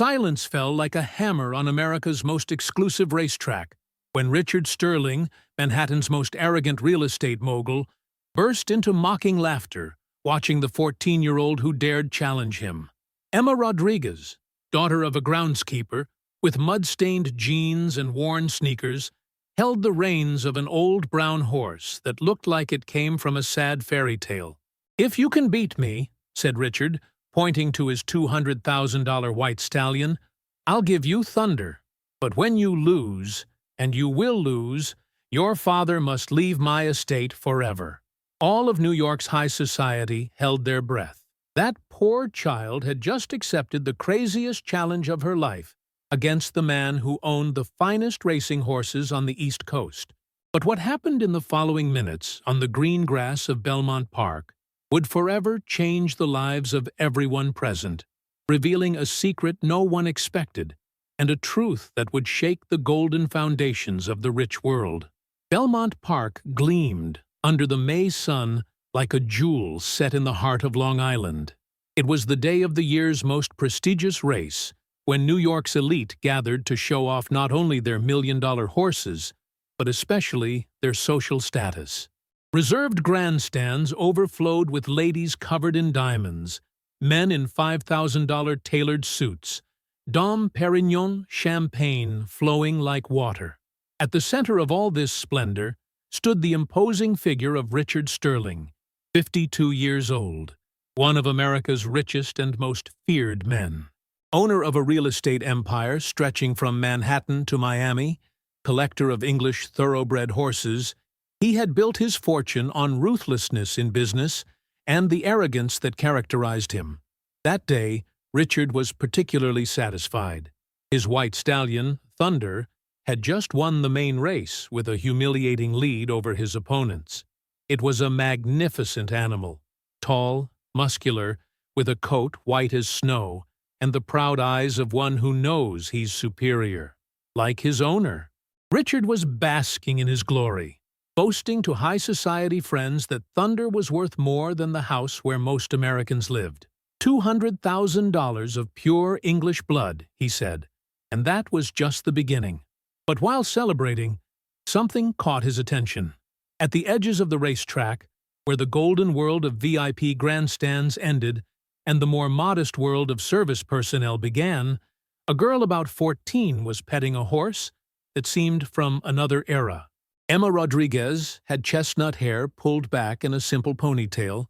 Silence fell like a hammer on America's most exclusive racetrack when Richard Sterling, Manhattan's most arrogant real estate mogul, burst into mocking laughter, watching the 14-year-old who dared challenge him. Emma Rodriguez, daughter of a groundskeeper, with mud-stained jeans and worn sneakers, held the reins of an old brown horse that looked like it came from a sad fairy tale. "If you can beat me," said Richard, pointing to his $200,000 white stallion, "I'll give you thunder. But when you lose, and you will lose, your father must leave my estate forever." All of New York's high society held their breath. That poor child had just accepted the craziest challenge of her life against the man who owned the finest racing horses on the East Coast. But what happened in the following minutes on the green grass of Belmont Park would forever change the lives of everyone present, revealing a secret no one expected and a truth that would shake the golden foundations of the rich world. Belmont Park gleamed under the May sun like a jewel set in the heart of Long Island. It was the day of the year's most prestigious race, when New York's elite gathered to show off not only their million-dollar horses, but especially their social status. Reserved grandstands overflowed with ladies covered in diamonds, men in $5,000 tailored suits, Dom Perignon champagne flowing like water. At the center of all this splendor stood the imposing figure of Richard Sterling, 52 years old, one of America's richest and most feared men. Owner of a real estate empire stretching from Manhattan to Miami, collector of English thoroughbred horses, he had built his fortune on ruthlessness in business and the arrogance that characterized him. That day, Richard was particularly satisfied. His white stallion, Thunder, had just won the main race with a humiliating lead over his opponents. It was a magnificent animal, tall, muscular, with a coat white as snow, and the proud eyes of one who knows he's superior. Like his owner, Richard was basking in his glory, boasting to high society friends that Thunder was worth more than the house where most Americans lived. $200,000 of pure English blood, he said, and that was just the beginning. But while celebrating, something caught his attention. At the edges of the racetrack, where the golden world of VIP grandstands ended and the more modest world of service personnel began, a girl about 14 was petting a horse that seemed from another era. Emma Rodriguez had chestnut hair pulled back in a simple ponytail,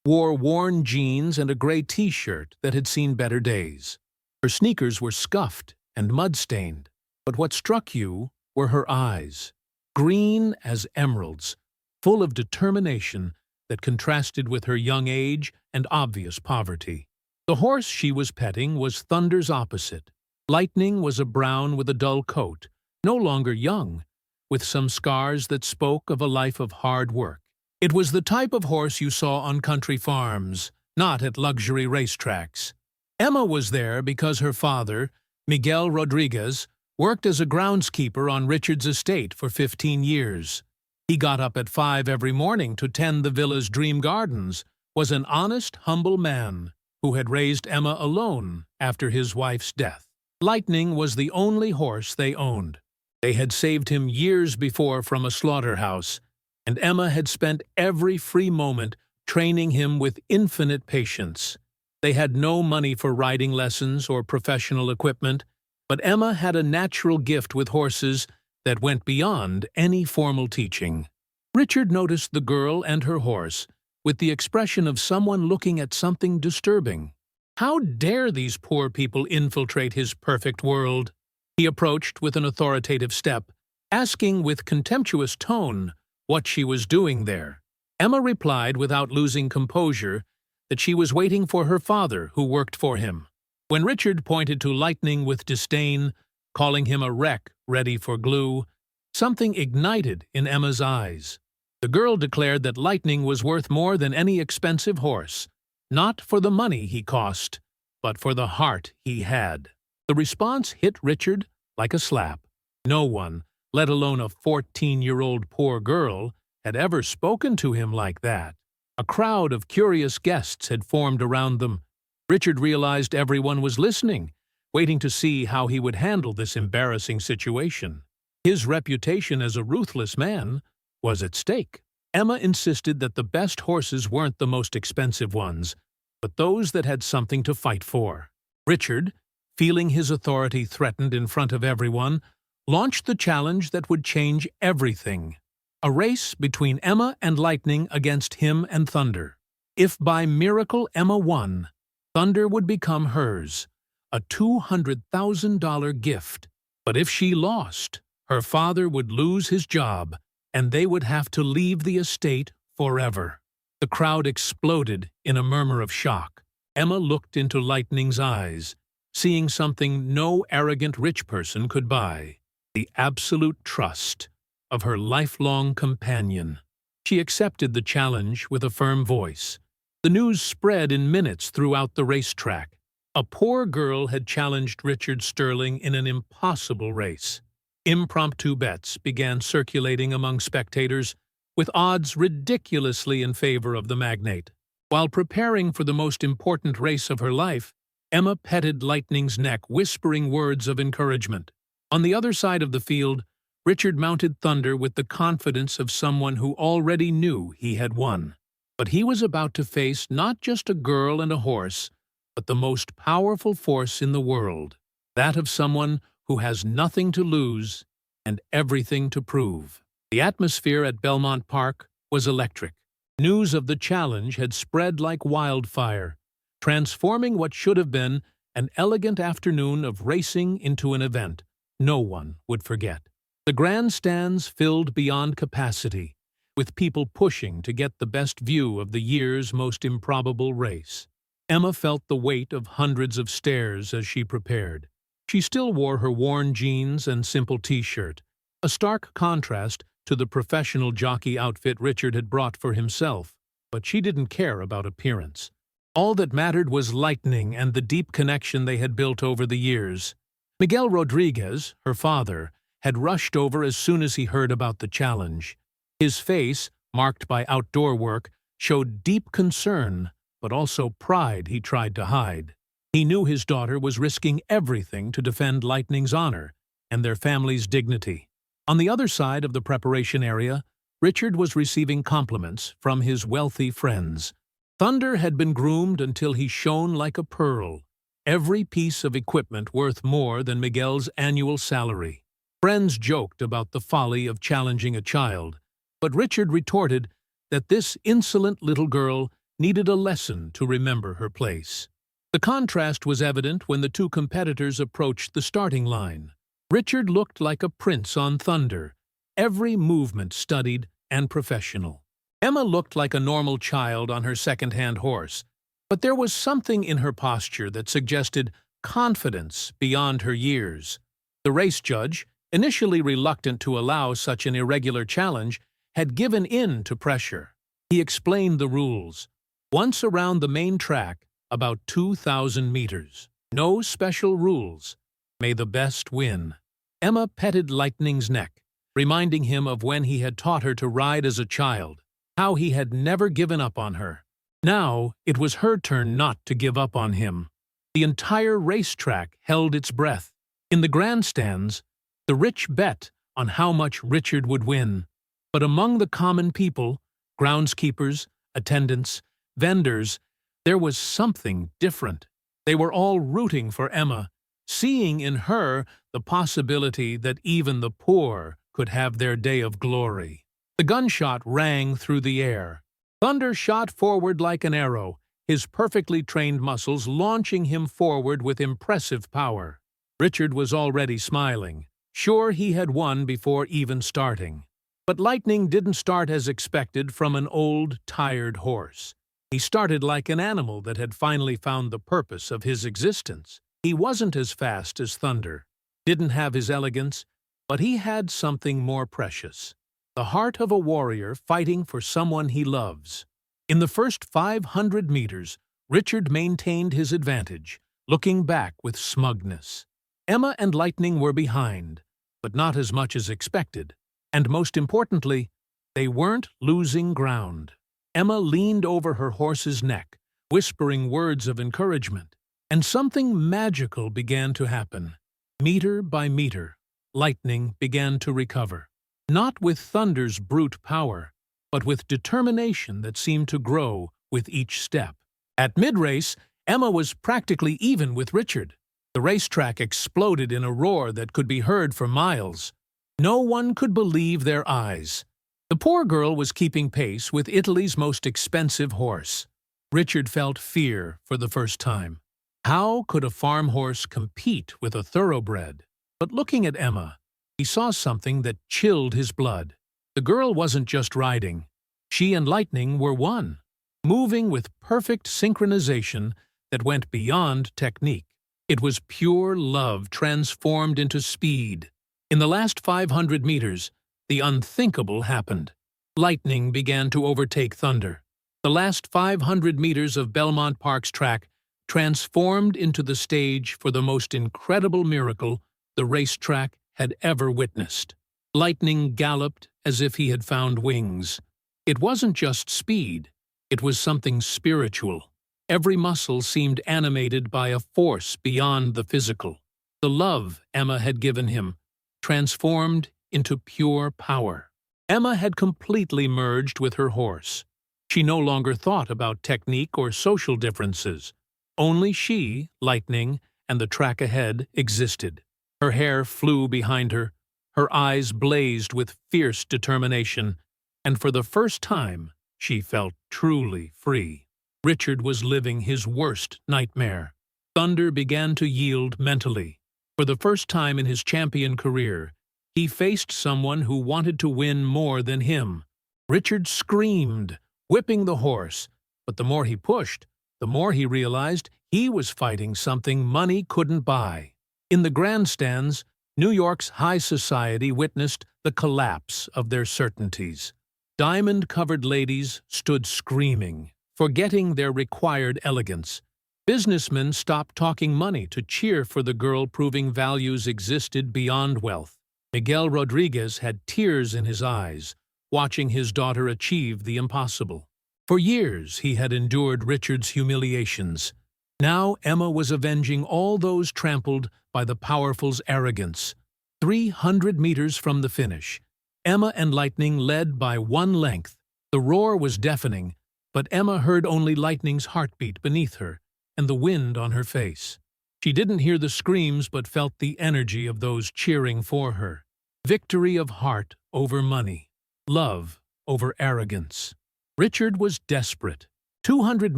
wore worn jeans and a gray t-shirt that had seen better days. Her sneakers were scuffed and mud-stained, but what struck you were her eyes, green as emeralds, full of determination that contrasted with her young age and obvious poverty. The horse she was petting was Thunder's opposite. Lightning was a brown with a dull coat, no longer young, with some scars that spoke of a life of hard work. It was the type of horse you saw on country farms, not at luxury racetracks. Emma was there because her father, Miguel Rodriguez, worked as a groundskeeper on Richard's estate for 15 years. He got up at 5 every morning to tend the villa's dream gardens, was an honest, humble man who had raised Emma alone after his wife's death. Lightning was the only horse they owned. They had saved him years before from a slaughterhouse, and Emma had spent every free moment training him with infinite patience. They had no money for riding lessons or professional equipment, but Emma had a natural gift with horses that went beyond any formal teaching. Richard noticed the girl and her horse with the expression of someone looking at something disturbing. How dare these poor people infiltrate his perfect world? He approached with an authoritative step, asking with contemptuous tone what she was doing there. Emma replied without losing composure that she was waiting for her father, who worked for him. When Richard pointed to Lightning with disdain, calling him a wreck ready for glue, something ignited in Emma's eyes. The girl declared that Lightning was worth more than any expensive horse, not for the money he cost, but for the heart he had. The response hit Richard like a slap. No one, let alone a 14-year-old poor girl, had ever spoken to him like that. A crowd of curious guests had formed around them. Richard realized everyone was listening, waiting to see how he would handle this embarrassing situation. His reputation as a ruthless man was at stake. Emma insisted that the best horses weren't the most expensive ones, but those that had something to fight for. Richard, feeling his authority threatened in front of everyone, launched the challenge that would change everything. A race between Emma and Lightning against him and Thunder. If by miracle Emma won, Thunder would become hers, a $200,000 gift. But if she lost, her father would lose his job, and they would have to leave the estate forever. The crowd exploded in a murmur of shock. Emma looked into Lightning's eyes, seeing something no arrogant rich person could buy: the absolute trust of her lifelong companion. She accepted the challenge with a firm voice. The news spread in minutes throughout the racetrack. A poor girl had challenged Richard Sterling in an impossible race. Impromptu bets began circulating among spectators, with odds ridiculously in favor of the magnate. While preparing for the most important race of her life, Emma petted Lightning's neck, whispering words of encouragement. On the other side of the field, Richard mounted Thunder with the confidence of someone who already knew he had won. But he was about to face not just a girl and a horse, but the most powerful force in the world, that of someone who has nothing to lose and everything to prove. The atmosphere at Belmont Park was electric. News of the challenge had spread like wildfire, transforming what should have been an elegant afternoon of racing into an event no one would forget. The grandstands filled beyond capacity, with people pushing to get the best view of the year's most improbable race. Emma felt the weight of hundreds of stares as she prepared. She still wore her worn jeans and simple t-shirt, a stark contrast to the professional jockey outfit Richard had brought for himself, but she didn't care about appearance. All that mattered was Lightning and the deep connection they had built over the years. Miguel Rodriguez, her father, had rushed over as soon as he heard about the challenge. His face, marked by outdoor work, showed deep concern, but also pride he tried to hide. He knew his daughter was risking everything to defend Lightning's honor and their family's dignity. On the other side of the preparation area, Richard was receiving compliments from his wealthy friends. Thunder had been groomed until he shone like a pearl, every piece of equipment worth more than Miguel's annual salary. Friends joked about the folly of challenging a child, but Richard retorted that this insolent little girl needed a lesson to remember her place. The contrast was evident when the two competitors approached the starting line. Richard looked like a prince on Thunder, every movement studied and professional. Emma looked like a normal child on her second-hand horse, but there was something in her posture that suggested confidence beyond her years. The race judge, initially reluctant to allow such an irregular challenge, had given in to pressure. He explained the rules. Once around the main track, about 2,000 meters. No special rules. May the best win. Emma petted Lightning's neck, reminding him of when he had taught her to ride as a child, how he had never given up on her. Now it was her turn not to give up on him. The entire racetrack held its breath. In the grandstands, the rich bet on how much Richard would win. But among the common people, groundskeepers, attendants, vendors, there was something different. They were all rooting for Emma, seeing in her the possibility that even the poor could have their day of glory. The gunshot rang through the air. Thunder shot forward like an arrow, his perfectly trained muscles launching him forward with impressive power. Richard was already smiling, sure he had won before even starting. But Lightning didn't start as expected from an old, tired horse. He started like an animal that had finally found the purpose of his existence. He wasn't as fast as Thunder, didn't have his elegance, but he had something more precious. The heart of a warrior fighting for someone he loves. In the first 500 meters, Richard maintained his advantage, looking back with smugness. Emma and Lightning were behind, but not as much as expected. And most importantly, they weren't losing ground. Emma leaned over her horse's neck, whispering words of encouragement. And something magical began to happen. Meter by meter, lightning began to recover. Not with thunder's brute power, but with determination that seemed to grow with each step. At mid-race, Emma was practically even with Richard. The racetrack exploded in a roar that could be heard for miles. No one could believe their eyes. The poor girl was keeping pace with Italy's most expensive horse. Richard felt fear for the first time. How could a farm horse compete with a thoroughbred? But looking at Emma, he saw something that chilled his blood. The girl wasn't just riding. She and Lightning were one, moving with perfect synchronization that went beyond technique. It was pure love transformed into speed. In the last 500 meters, the unthinkable happened. Lightning began to overtake Thunder. The last 500 meters of Belmont Park's track transformed into the stage for the most incredible miracle the racetrack had ever witnessed. Lightning galloped as if he had found wings. It wasn't just speed, it was something spiritual. Every muscle seemed animated by a force beyond the physical. The love Emma had given him transformed into pure power. Emma had completely merged with her horse. She no longer thought about technique or social differences. Only she, Lightning, and the track ahead existed. Her hair flew behind her, her eyes blazed with fierce determination, and for the first time, she felt truly free. Richard was living his worst nightmare. Thunder began to yield mentally. For the first time in his champion career, he faced someone who wanted to win more than him. Richard screamed, whipping the horse, but the more he pushed, the more he realized he was fighting something money couldn't buy. In the grandstands, New York's high society witnessed the collapse of their certainties. Diamond-covered ladies stood screaming, forgetting their required elegance. Businessmen stopped talking money to cheer for the girl proving values existed beyond wealth. Miguel Rodriguez had tears in his eyes, watching his daughter achieve the impossible. For years he had endured Richard's humiliations. Now Emma was avenging all those trampled by the powerful's arrogance. 300 meters from the finish, Emma and Lightning led by one length. The roar was deafening, but Emma heard only Lightning's heartbeat beneath her and the wind on her face. She didn't hear the screams but felt the energy of those cheering for her. Victory of heart over money. Love over arrogance. Richard was desperate. 200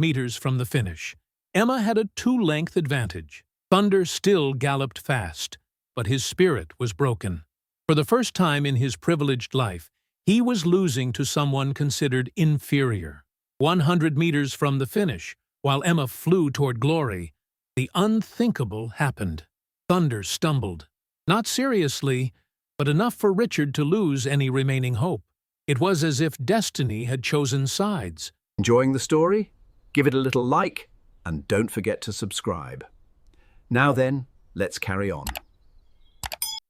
meters from the finish, Emma had a 2-length advantage. Thunder still galloped fast, but his spirit was broken. For the first time in his privileged life, he was losing to someone considered inferior. 100 meters from the finish, while Emma flew toward glory, the unthinkable happened. Thunder stumbled. Not seriously, but enough for Richard to lose any remaining hope. It was as if destiny had chosen sides. Enjoying the story? Give it a little like, and don't forget to subscribe. Now then, let's carry on.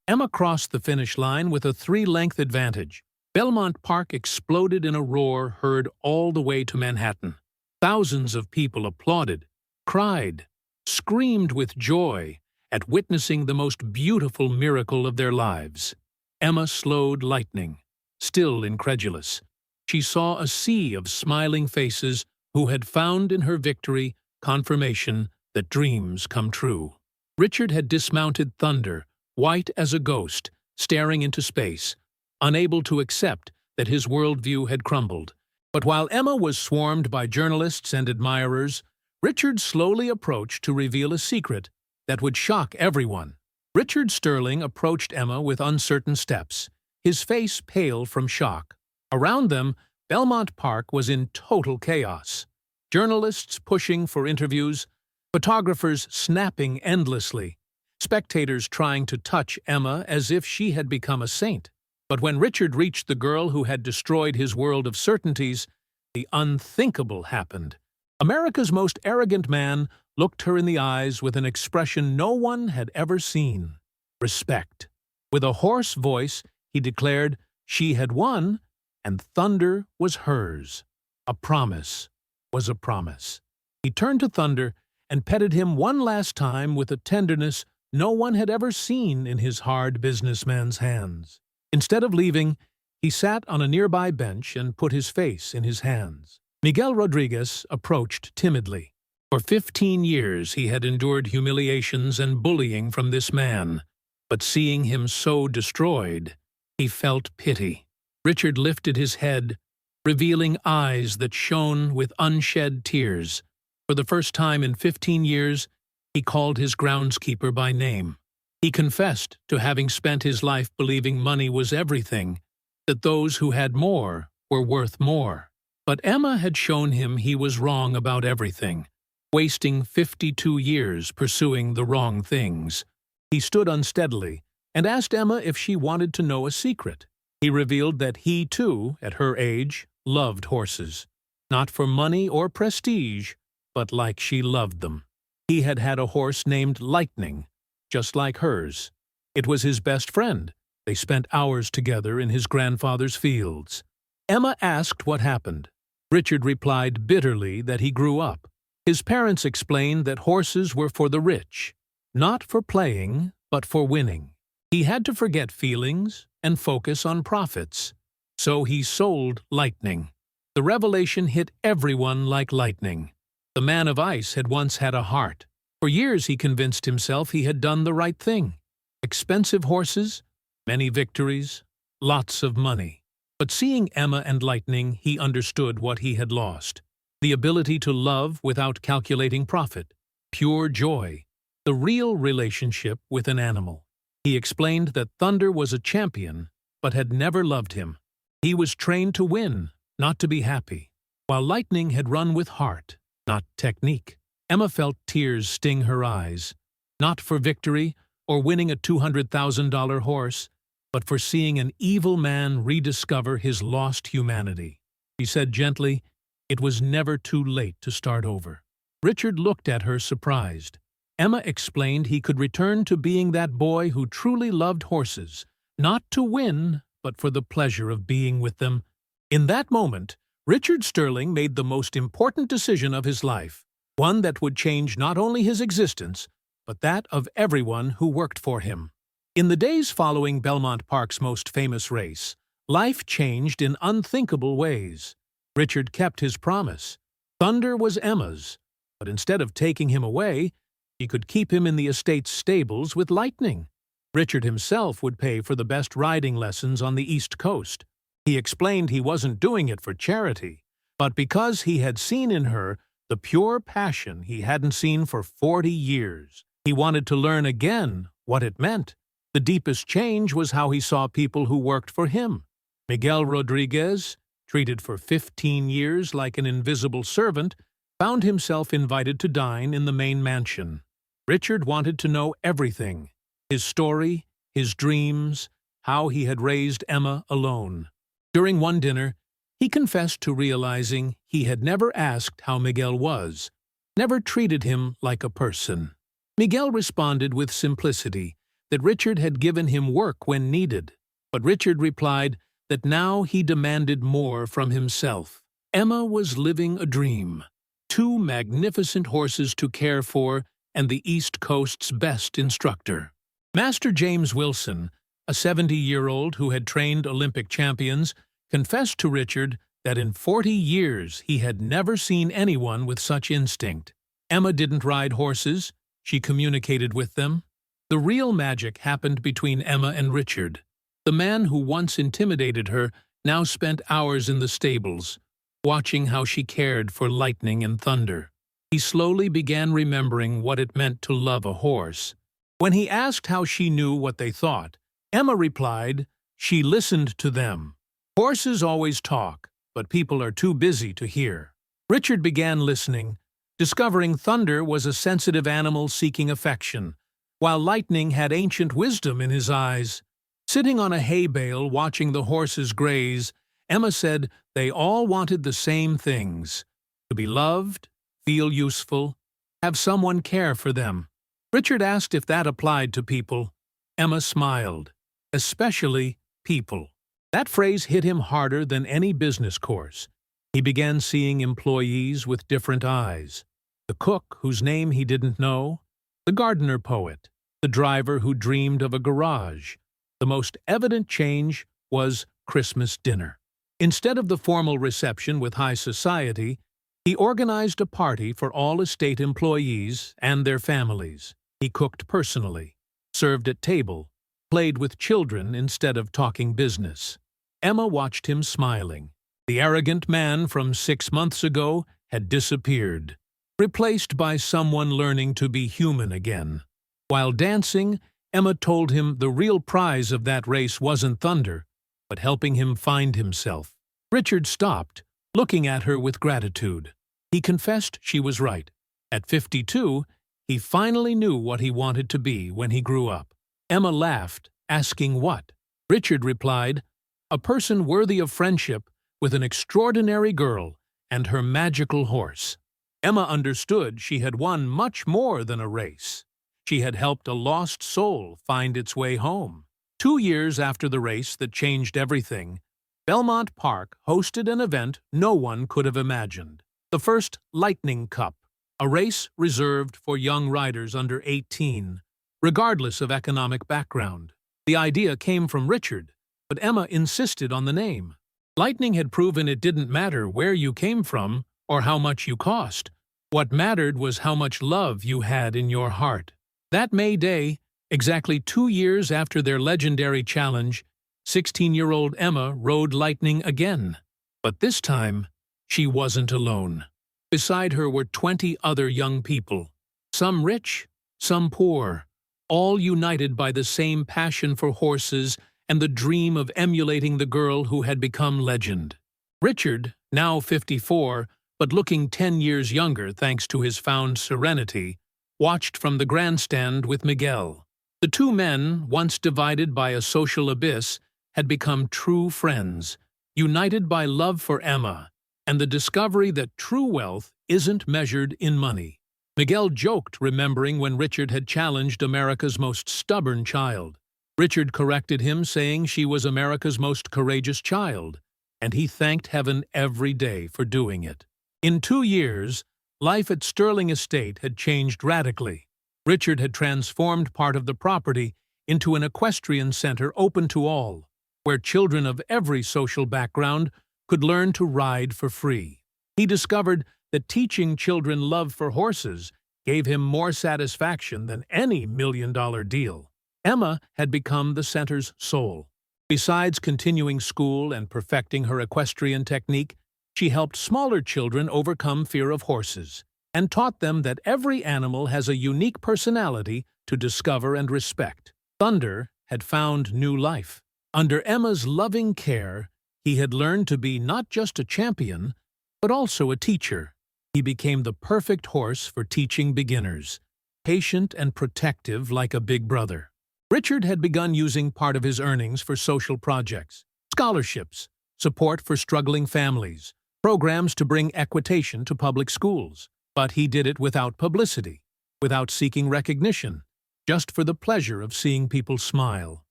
Emma crossed the finish line with a 3-length advantage. Belmont Park exploded in a roar heard all the way to Manhattan. Thousands of people applauded, cried, screamed with joy at witnessing the most beautiful miracle of their lives. Emma slowed Lightning, still incredulous. She saw a sea of smiling faces who had found in her victory confirmation that dreams come true. Richard had dismounted Thunder, white as a ghost, staring into space, unable to accept that his worldview had crumbled. But while Emma was swarmed by journalists and admirers, Richard slowly approached to reveal a secret that would shock everyone. Richard Sterling approached Emma with uncertain steps, his face pale from shock. Around them, Belmont Park was in total chaos. Journalists pushing for interviews, photographers snapping endlessly, spectators trying to touch Emma as if she had become a saint. But when Richard reached the girl who had destroyed his world of certainties, the unthinkable happened. America's most arrogant man looked her in the eyes with an expression no one had ever seen: respect. With a hoarse voice, he declared she had won, and Thunder was hers. A promise was a promise. He turned to Thunder and petted him one last time with a tenderness no one had ever seen in his hard businessman's hands. Instead of leaving, he sat on a nearby bench and put his face in his hands. Miguel Rodriguez approached timidly. For 15 years he had endured humiliations and bullying from this man, but seeing him so destroyed, he felt pity. Richard lifted his head, revealing eyes that shone with unshed tears. For the first time in 15 years, he called his groundskeeper by name. He confessed to having spent his life believing money was everything, that those who had more were worth more. But Emma had shown him he was wrong about everything, wasting 52 years pursuing the wrong things. He stood unsteadily and asked Emma if she wanted to know a secret. He revealed that he, too, at her age, loved horses. Not for money or prestige, but like she loved them. He had had a horse named Lightning, just like hers. It was his best friend. They spent hours together in his grandfather's fields. Emma asked what happened. Richard replied bitterly that he grew up. His parents explained that horses were for the rich, not for playing, but for winning. He had to forget feelings and focus on profits. So he sold Lightning. The revelation hit everyone like lightning. The man of ice had once had a heart. For years he convinced himself he had done the right thing. Expensive horses, many victories, lots of money. But seeing Emma and Lightning, he understood what he had lost. The ability to love without calculating profit. Pure joy. The real relationship with an animal. He explained that Thunder was a champion, but had never loved him. He was trained to win, not to be happy, while Lightning had run with heart, not technique. Emma felt tears sting her eyes, not for victory or winning a $200,000 horse, but for seeing an evil man rediscover his lost humanity. She said gently, "It was never too late to start over." Richard looked at her surprised. Emma explained he could return to being that boy who truly loved horses, not to win, but for the pleasure of being with them. In that moment, Richard Sterling made the most important decision of his life, one that would change not only his existence, but that of everyone who worked for him. In the days following Belmont Park's most famous race, life changed in unthinkable ways. Richard kept his promise. Thunder was Emma's, but instead of taking him away, he could keep him in the estate's stables with Lightning. Richard himself would pay for the best riding lessons on the East Coast. He explained he wasn't doing it for charity, but because he had seen in her the pure passion he hadn't seen for 40 years. He wanted to learn again what it meant. The deepest change was how he saw people who worked for him. Miguel Rodriguez, treated for 15 years like an invisible servant, found himself invited to dine in the main mansion. Richard wanted to know everything: his story, his dreams, how he had raised Emma alone. During one dinner, he confessed to realizing he had never asked how Miguel was, never treated him like a person. Miguel responded with simplicity that Richard had given him work when needed, but Richard replied that now he demanded more from himself. Emma was living a dream. 2 magnificent horses to care for and the East Coast's best instructor. Master James Wilson, a 70-year-old who had trained Olympic champions, confessed to Richard that in 40 years he had never seen anyone with such instinct. Emma didn't ride horses, she communicated with them. The real magic happened between Emma and Richard. The man who once intimidated her now spent hours in the stables, watching how she cared for Lightning and Thunder. He slowly began remembering what it meant to love a horse. When he asked how she knew what they thought, Emma replied, "She listened to them. Horses always talk, but people are too busy to hear." Richard began listening, discovering Thunder was a sensitive animal seeking affection, while Lightning had ancient wisdom in his eyes. Sitting on a hay bale watching the horses graze, Emma said they all wanted the same things: to be loved, feel useful, have someone care for them. Richard asked if that applied to people. Emma smiled. Especially people. That phrase hit him harder than any business course. He began seeing employees with different eyes. The cook whose name he didn't know, the gardener poet, the driver who dreamed of a garage. The most evident change was Christmas dinner. Instead of the formal reception with high society, he organized a party for all estate employees and their families. He cooked personally, served at table, played with children instead of talking business. Emma watched him smiling. The arrogant man from 6 months ago had disappeared, replaced by someone learning to be human again. While dancing, Emma told him the real prize of that race wasn't thunder, but helping him find himself. Richard stopped, looking at her with gratitude. He confessed she was right. At 52, he finally knew what he wanted to be when he grew up. Emma laughed, asking what. Richard replied, "A person worthy of friendship with an extraordinary girl and her magical horse." Emma understood she had won much more than a race. She had helped a lost soul find its way home. 2 years after the race that changed everything, Belmont Park hosted an event no one could have imagined. The first Lightning Cup, a race reserved for young riders under 18, regardless of economic background. The idea came from Richard, but Emma insisted on the name. Lightning had proven it didn't matter where you came from or how much you cost. What mattered was how much love you had in your heart. That May Day, exactly 2 years after their legendary challenge, 16-year-old Emma rode Lightning again. But this time, she wasn't alone. Beside her were 20 other young people, some rich, some poor, all united by the same passion for horses and the dream of emulating the girl who had become legend. Richard, now 54, but looking 10 years younger thanks to his found serenity, watched from the grandstand with Miguel. The two men, once divided by a social abyss, had become true friends, united by love for Emma and the discovery that true wealth isn't measured in money. Miguel joked, remembering when Richard had challenged America's most stubborn child. Richard corrected him, saying she was America's most courageous child, and he thanked heaven every day for doing it. In 2 years, life at Sterling Estate had changed radically. Richard had transformed part of the property into an equestrian center open to all, where children of every social background could learn to ride for free. He discovered that teaching children love for horses gave him more satisfaction than any million-dollar deal. Emma had become the center's soul. Besides continuing school and perfecting her equestrian technique, she helped smaller children overcome fear of horses and taught them that every animal has a unique personality to discover and respect. Thunder had found new life. Under Emma's loving care, he had learned to be not just a champion, but also a teacher. He became the perfect horse for teaching beginners, patient and protective like a big brother. Richard had begun using part of his earnings for social projects, scholarships, support for struggling families, programs to bring equitation to public schools. But he did it without publicity, without seeking recognition, just for the pleasure of seeing people smile.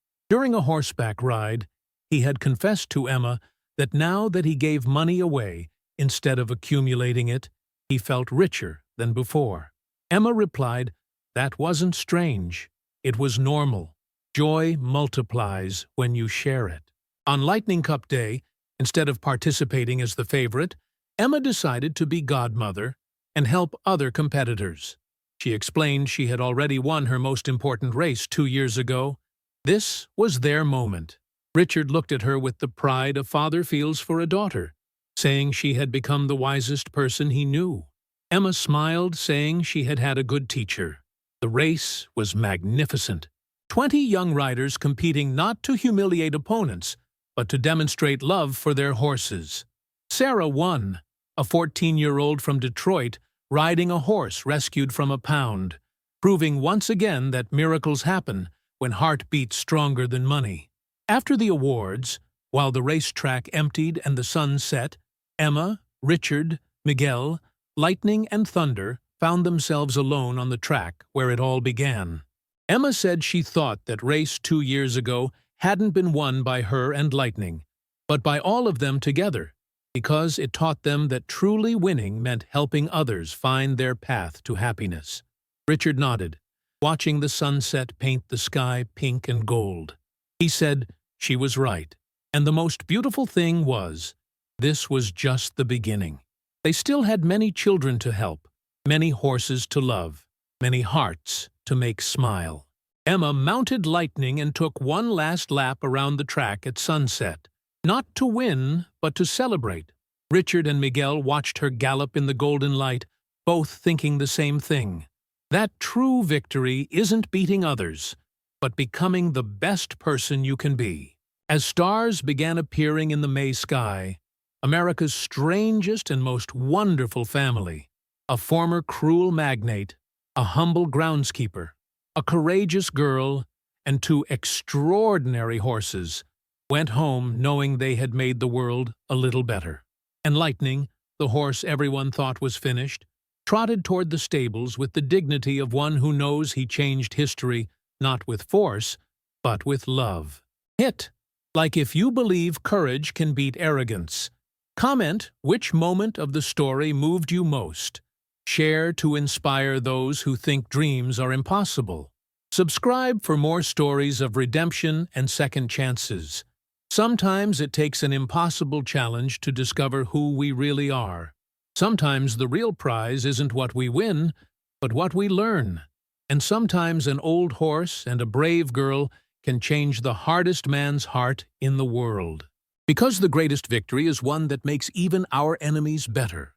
During a horseback ride, he had confessed to Emma that now that he gave money away, instead of accumulating it, he felt richer than before. Emma replied, "That wasn't strange. It was normal. Joy multiplies when you share it." On Lightning Cup Day, instead of participating as the favorite, Emma decided to be godmother and help other competitors. She explained she had already won her most important race 2 years ago. This was their moment. Richard looked at her with the pride a father feels for a daughter, saying she had become the wisest person he knew. Emma smiled, saying she had had a good teacher. The race was magnificent. 20 young riders competing not to humiliate opponents, but to demonstrate love for their horses. Sarah won, a 14-year-old from Detroit riding a horse rescued from a pound, proving once again that miracles happen when heart beats stronger than money. After the awards, while the racetrack emptied and the sun set, Emma, Richard, Miguel, Lightning, and Thunder found themselves alone on the track where it all began. Emma said she thought that race 2 years ago hadn't been won by her and Lightning, but by all of them together. because it taught them that truly winning meant helping others find their path to happiness. Richard nodded, watching the sunset paint the sky pink and gold. He said she was right, and the most beautiful thing was, this was just the beginning. They still had many children to help, many horses to love, many hearts to make smile. Emma mounted Lightning and took one last lap around the track at sunset. Not to win, but to celebrate. Richard and Miguel watched her gallop in the golden light, both thinking the same thing. That true victory isn't beating others, but becoming the best person you can be. As stars began appearing in the May sky, America's strangest and most wonderful family, a former cruel magnate, a humble groundskeeper, a courageous girl, and two extraordinary horses, went home knowing they had made the world a little better. And Lightning, the horse everyone thought was finished, trotted toward the stables with the dignity of one who knows he changed history not with force, but with love. Hit! Like if you believe courage can beat arrogance. Comment which moment of the story moved you most. Share to inspire those who think dreams are impossible. Subscribe for more stories of redemption and second chances. Sometimes it takes an impossible challenge to discover who we really are. Sometimes the real prize isn't what we win, but what we learn. And sometimes an old horse and a brave girl can change the hardest man's heart in the world. Because the greatest victory is one that makes even our enemies better.